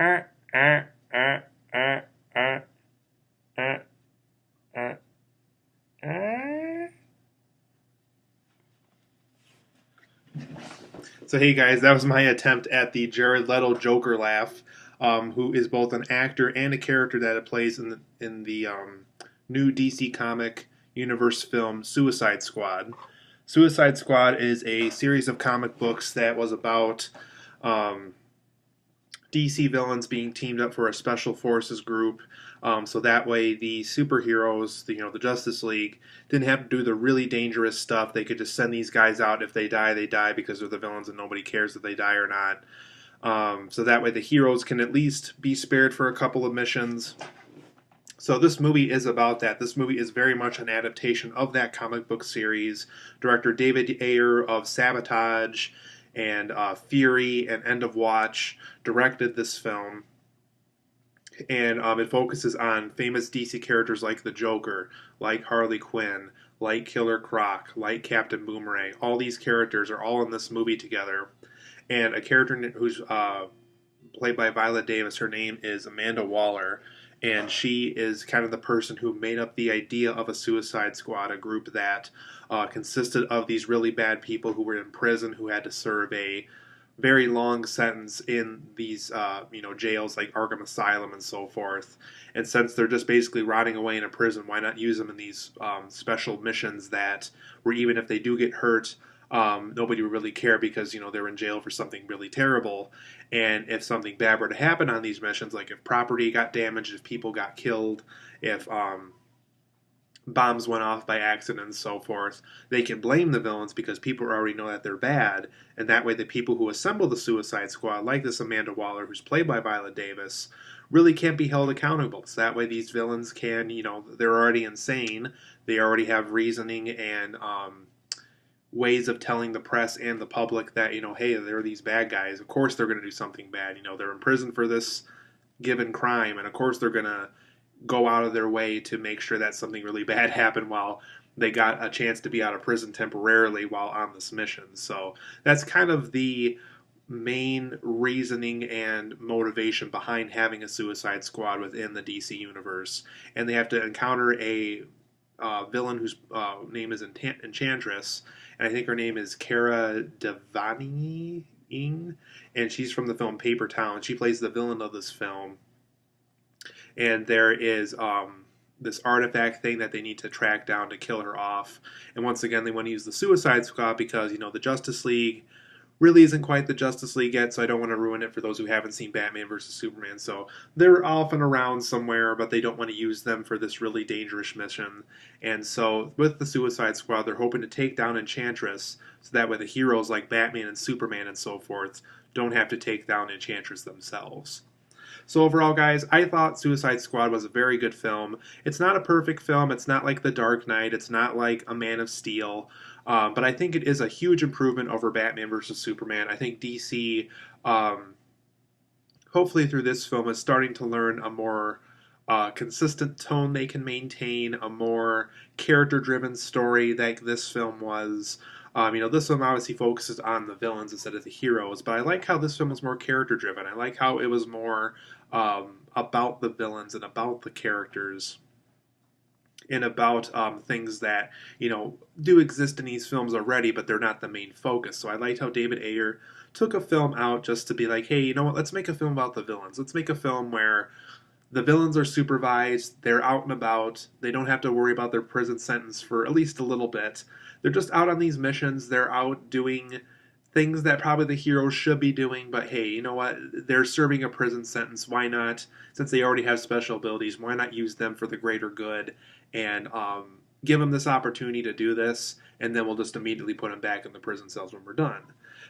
Uh, uh, uh, uh, uh, uh, uh, uh. So hey guys, that was my attempt at the Jared Leto Joker laugh, who is both an actor and a character that it plays in the new DC comic universe film Suicide Squad. Suicide Squad is a series of comic books that was about um, DC villains being teamed up for a special forces group. So that way, the superheroes, the Justice League, didn't have to do the really dangerous stuff. They could just send these guys out. If they die, they die because they're the villains, and nobody cares if they die or not. So that way, the heroes can at least be spared for a couple of missions. So this movie is about that. This movie is very much an adaptation of that comic book series. Director David Ayer of Sabotage and Fury and End of Watch directed this film, and it focuses on famous DC characters like the Joker, like Harley Quinn, like Killer Croc, like Captain Boomerang. All these characters are all in this movie together, and a character who's played by Viola Davis. Her name is Amanda Waller, and she is kind of the person who made up the idea of a Suicide Squad, a group that consisted of these really bad people who were in prison who had to serve a very long sentence in these jails like Arkham Asylum and so forth. And since they're just basically rotting away in a prison, why not use them in these special missions that, where even if they do get hurt, nobody would really care because they're in jail for something really terrible. And if something bad were to happen on these missions, like if property got damaged, if people got killed, if bombs went off by accident and so forth, they can blame the villains because people already know that they're bad, and that way the people who assemble the Suicide Squad, like this Amanda Waller, who's played by Viola Davis, really can't be held accountable. So that way these villains can, they're already insane, they already have reasoning and ways of telling the press and the public that, hey, they're these bad guys. Of course they're going to do something bad. They're in prison for this given crime, and of course they're going to go out of their way to make sure that something really bad happened while they got a chance to be out of prison temporarily while on this mission. So that's kind of the main reasoning and motivation behind having a Suicide Squad within the DC universe. And they have to encounter a villain whose name is Enchantress, and I think her name is Cara Delevingne, and she's from the film Paper Town. She plays the villain of this film, and there is this artifact thing that they need to track down to kill her off. And once again, they want to use the Suicide Squad because the Justice League really isn't quite the Justice League yet, so I don't want to ruin it for those who haven't seen Batman vs Superman. So they're off and around somewhere, but they don't want to use them for this really dangerous mission. And so with the Suicide Squad, they're hoping to take down Enchantress, so that way the heroes like Batman and Superman and so forth don't have to take down Enchantress themselves. So overall, guys, I thought Suicide Squad was a very good film. It's not a perfect film. It's not like The Dark Knight. It's not like A Man of Steel. But I think it is a huge improvement over Batman vs. Superman. I think DC, hopefully through this film, is starting to learn a more consistent tone they can maintain, a more character-driven story that this film was. This film obviously focuses on the villains instead of the heroes, but I like how this film was more character-driven. I like how it was more about the villains and about the characters and about things that do exist in these films already, but they're not the main focus. So I liked how David Ayer took a film out just to be like, hey, you know what? Let's make a film about the villains. Let's make a film where the villains are supervised, they're out and about, they don't have to worry about their prison sentence for at least a little bit. They're just out on these missions, they're out doing things that probably the heroes should be doing, but hey, you know what? They're serving a prison sentence. Why not, since they already have special abilities, why not use them for the greater good and give them this opportunity to do this, and then we'll just immediately put them back in the prison cells when we're done.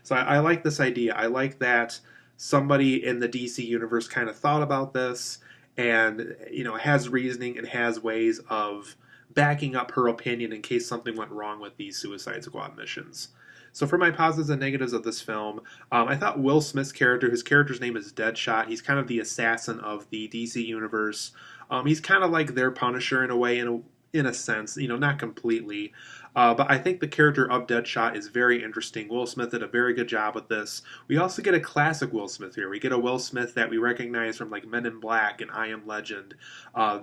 So I like this idea. I like that somebody in the DC universe kind of thought about this and has reasoning and has ways of backing up her opinion in case something went wrong with these Suicide Squad missions. So for my positives and negatives of this film, I thought Will Smith's character, his character's name is Deadshot. He's kind of the assassin of the DC universe. He's kind of like their Punisher in a way, in a sense, not completely. But I think the character of Deadshot is very interesting. Will Smith did a very good job with this. We also get a classic Will Smith here. We get a Will Smith that we recognize from like Men in Black and I Am Legend.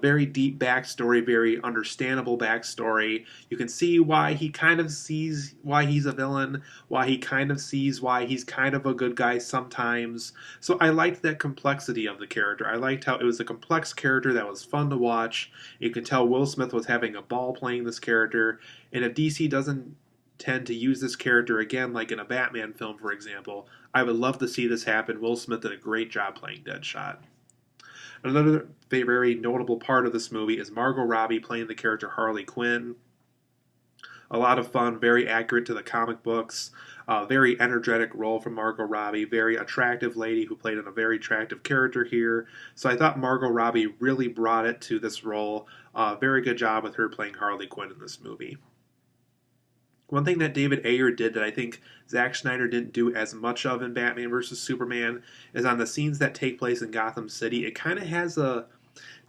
Very deep backstory, very understandable backstory. You can see why he kind of sees why he's a villain, why he kind of sees why he's kind of a good guy sometimes. So I liked that complexity of the character. I liked how it was a complex character that was fun to watch. You could tell Will Smith was having a ball playing this character. And if DC doesn't tend to use this character again, like in a Batman film, for example, I would love to see this happen. Will Smith did a great job playing Deadshot. Another very notable part of this movie is Margot Robbie playing the character Harley Quinn. A lot of fun, very accurate to the comic books. Very energetic role from Margot Robbie. Very attractive lady who played a very attractive character here. So I thought Margot Robbie really brought it to this role. Very good job with her playing Harley Quinn in this movie. One thing that David Ayer did that I think Zack Snyder didn't do as much of in Batman vs. Superman is on the scenes that take place in Gotham City. It kind of has a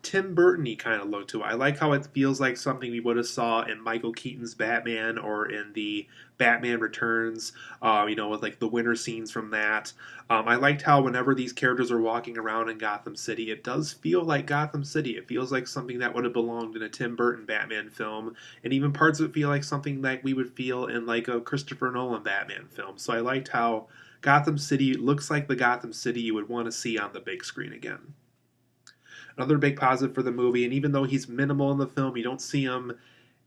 Tim Burton-y kind of look to it. I like how it feels like something we would have saw in Michael Keaton's Batman or in the Batman Returns, with like the winter scenes from that. I liked how whenever these characters are walking around in Gotham City, it does feel like Gotham City. It feels like something that would have belonged in a Tim Burton Batman film, and even parts of it feel like something that we would feel in like a Christopher Nolan Batman film. So I liked how Gotham City looks like the Gotham City you would want to see on the big screen again. Another big positive for the movie, and even though he's minimal in the film, you don't see him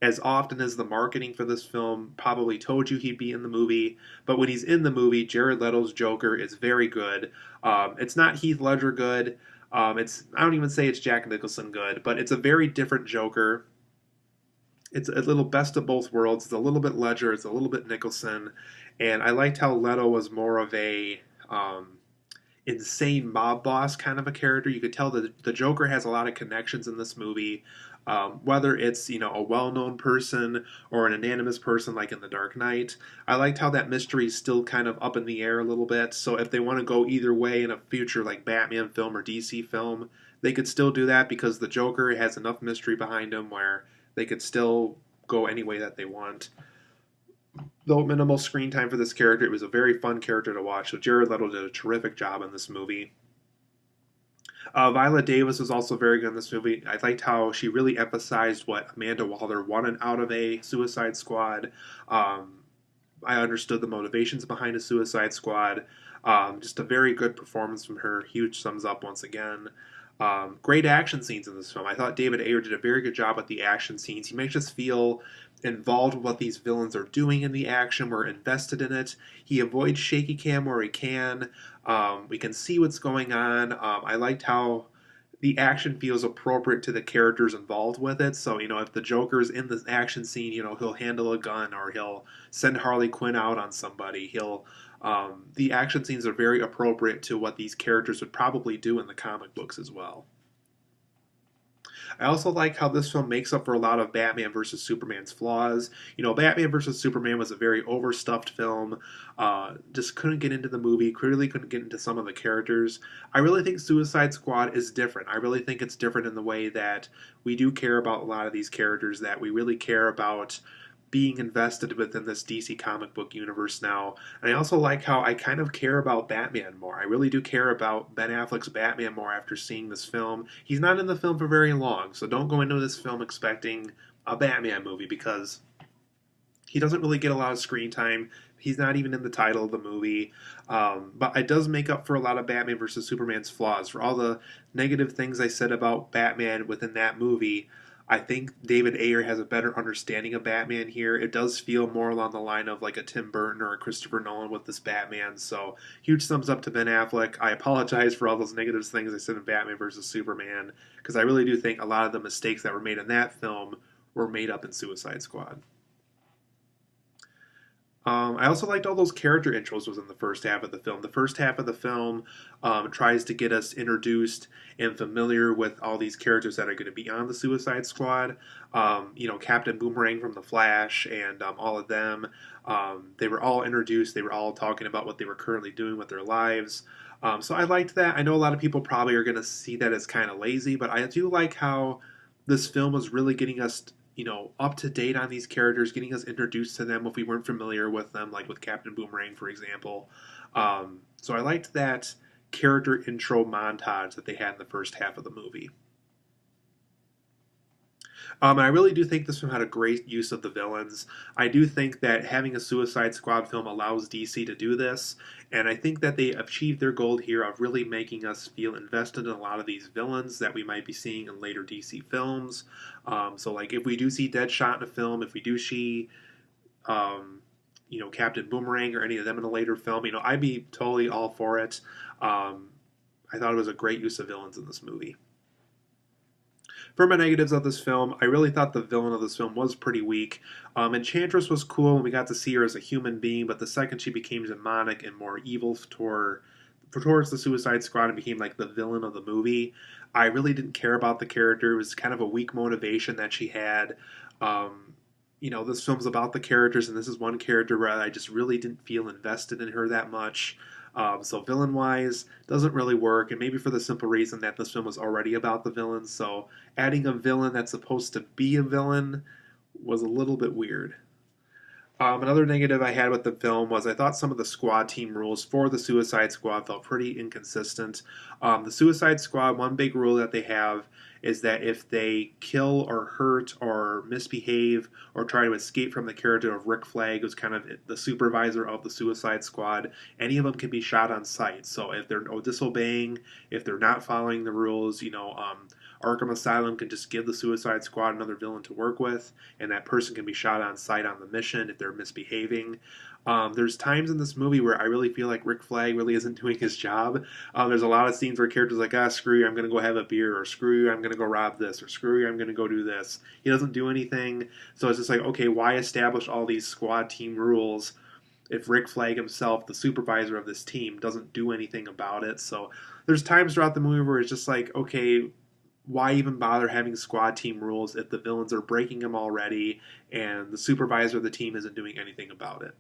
as often as the marketing for this film probably told you he'd be in the movie. But when he's in the movie, Jared Leto's Joker is very good. It's not Heath Ledger good. I don't even say it's Jack Nicholson good, but it's a very different Joker. It's a little best of both worlds. It's a little bit Ledger. It's a little bit Nicholson, and I liked how Leto was more of a insane mob boss kind of a character. You could tell that the Joker has a lot of connections in this movie, whether it's a well-known person or an anonymous person like in The Dark Knight. I liked how that mystery is still kind of up in the air a little bit. So if they want to go either way in a future like Batman film or DC film, they could still do that because the Joker has enough mystery behind him where they could still go any way that they want. Though minimal screen time for this character, it was a very fun character to watch. So Jared Leto did a terrific job in this movie. Viola Davis was also very good in this movie. I liked how she really emphasized what Amanda Waller wanted out of a Suicide Squad. I understood the motivations behind a Suicide Squad. Just a very good performance from her. Huge thumbs up once again. Great action scenes in this film. I thought David Ayer did a very good job with the action scenes. He makes us feel involved with what these villains are doing in the action. We're invested in it. He avoids shaky cam where he can. We can see what's going on. I liked how the action feels appropriate to the characters involved with it. So, if the Joker's in the action scene, he'll handle a gun or he'll send Harley Quinn out on somebody. The action scenes are very appropriate to what these characters would probably do in the comic books as well. I also like how this film makes up for a lot of Batman vs. Superman's flaws. Batman vs. Superman was a very overstuffed film. Just couldn't get into the movie, clearly couldn't get into some of the characters. I really think Suicide Squad is different. I really think it's different in the way that we do care about a lot of these characters, that we really care about being invested within this DC comic book universe now. And I also like how I kind of care about Batman more. I really do care about Ben Affleck's Batman more after seeing this film. He's not in the film for very long, so don't go into this film expecting a Batman movie because he doesn't really get a lot of screen time. He's not even in the title of the movie. But it does make up for a lot of Batman vs. Superman's flaws. For all the negative things I said about Batman within that movie, I think David Ayer has a better understanding of Batman here. It does feel more along the line of like a Tim Burton or a Christopher Nolan with this Batman. So huge thumbs up to Ben Affleck. I apologize for all those negative things I said in Batman vs. Superman because I really do think a lot of the mistakes that were made in that film were made up in Suicide Squad. I also liked all those character intros was in the first half of the film. The first half of the film tries to get us introduced and familiar with all these characters that are going to be on the Suicide Squad. Captain Boomerang from The Flash and all of them. They were all introduced. They were all talking about what they were currently doing with their lives. So I liked that. I know a lot of people probably are going to see that as kind of lazy, but I do like how this film was really getting us up to date on these characters, getting us introduced to them if we weren't familiar with them, like with Captain Boomerang, for example. So I liked that character intro montage that they had in the first half of the movie. And I really do think this film had a great use of the villains. I do think that having a Suicide Squad film allows DC to do this, and I think that they achieved their goal here of really making us feel invested in a lot of these villains that we might be seeing in later DC films. So, like, if we do see Deadshot in a film, if we do see, Captain Boomerang or any of them in a later film, I'd be totally all for it. I thought it was a great use of villains in this movie. For my negatives of this film, I really thought the villain of this film was pretty weak. Enchantress was cool, and we got to see her as a human being, but the second she became demonic and more evil towards the Suicide Squad and became like the villain of the movie, I really didn't care about the character. It was kind of a weak motivation that she had. This film's about the characters, and this is one character where I just really didn't feel invested in her that much. So villain-wise, doesn't really work, and maybe for the simple reason that this film was already about the villains, so adding a villain that's supposed to be a villain was a little bit weird. Another negative I had with the film was I thought some of the squad team rules for the Suicide Squad felt pretty inconsistent. The Suicide Squad, one big rule that they have is that if they kill or hurt or misbehave or try to escape from the character of Rick Flag, who's kind of the supervisor of the Suicide Squad, any of them can be shot on sight. So if they're disobeying, if they're not following the rules, Arkham Asylum can just give the Suicide Squad another villain to work with, and that person can be shot on sight on the mission if they're misbehaving. There's times in this movie where I really feel like Rick Flag really isn't doing his job. There's a lot of scenes where characters are like, screw you, I'm going to go have a beer, or screw you, I'm going to go rob this, or screw you, I'm going to go do this. He doesn't do anything, so it's just like, okay, why establish all these squad team rules if Rick Flag himself, the supervisor of this team, doesn't do anything about it? So there's times throughout the movie where it's just like, okay, why even bother having squad team rules if the villains are breaking them already and the supervisor of the team isn't doing anything about it?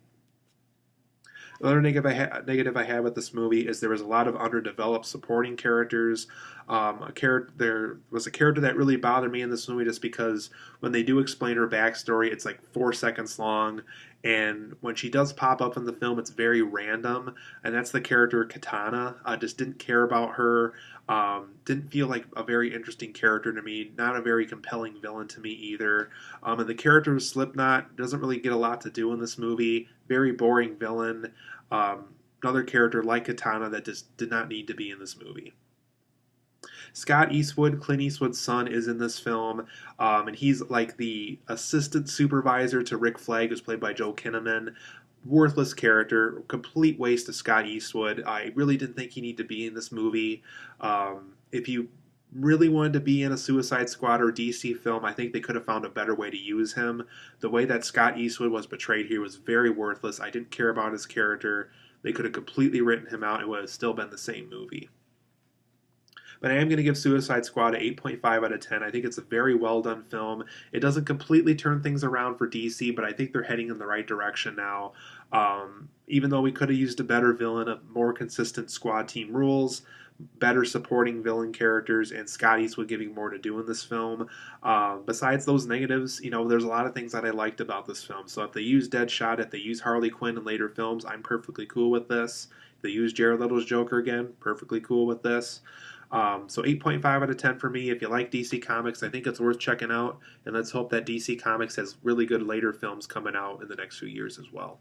Another negative I had with this movie is there was a lot of underdeveloped supporting characters. There was a character that really bothered me in this movie just because when they do explain her backstory, it's like 4 seconds long, and when she does pop up in the film, it's very random, and that's the character Katana. I just didn't care about her. Didn't feel like a very interesting character to me. Not a very compelling villain to me either. And the character of Slipknot doesn't really get a lot to do in this movie. Very boring villain. Another character like Katana that just did not need to be in this movie. Scott Eastwood, Clint Eastwood's son, is in this film, and he's like the assistant supervisor to Rick Flag, who's played by Joe Kinnaman. Worthless character, complete waste of Scott Eastwood. I really didn't think he needed to be in this movie. If you really wanted to be in a Suicide Squad or DC film, I think they could have found a better way to use him. The way that Scott Eastwood was portrayed here was very worthless. I didn't care about his character. They could have completely written him out. It would have still been the same movie. But I am going to give Suicide Squad an 8.5 out of 10. I think it's a very well done film. It doesn't completely turn things around for DC, but I think they're heading in the right direction now. Even though we could have used a better villain, a more consistent squad team rules, better supporting villain characters, and Scott Eastwood giving more to do in this film. Besides those negatives, there's a lot of things that I liked about this film. So if they use Deadshot, if they use Harley Quinn in later films, I'm perfectly cool with this. If they use Jared Leto's Joker again, perfectly cool with this. So 8.5 out of 10 for me. If you like DC Comics, I think it's worth checking out. And let's hope that DC Comics has really good later films coming out in the next few years as well.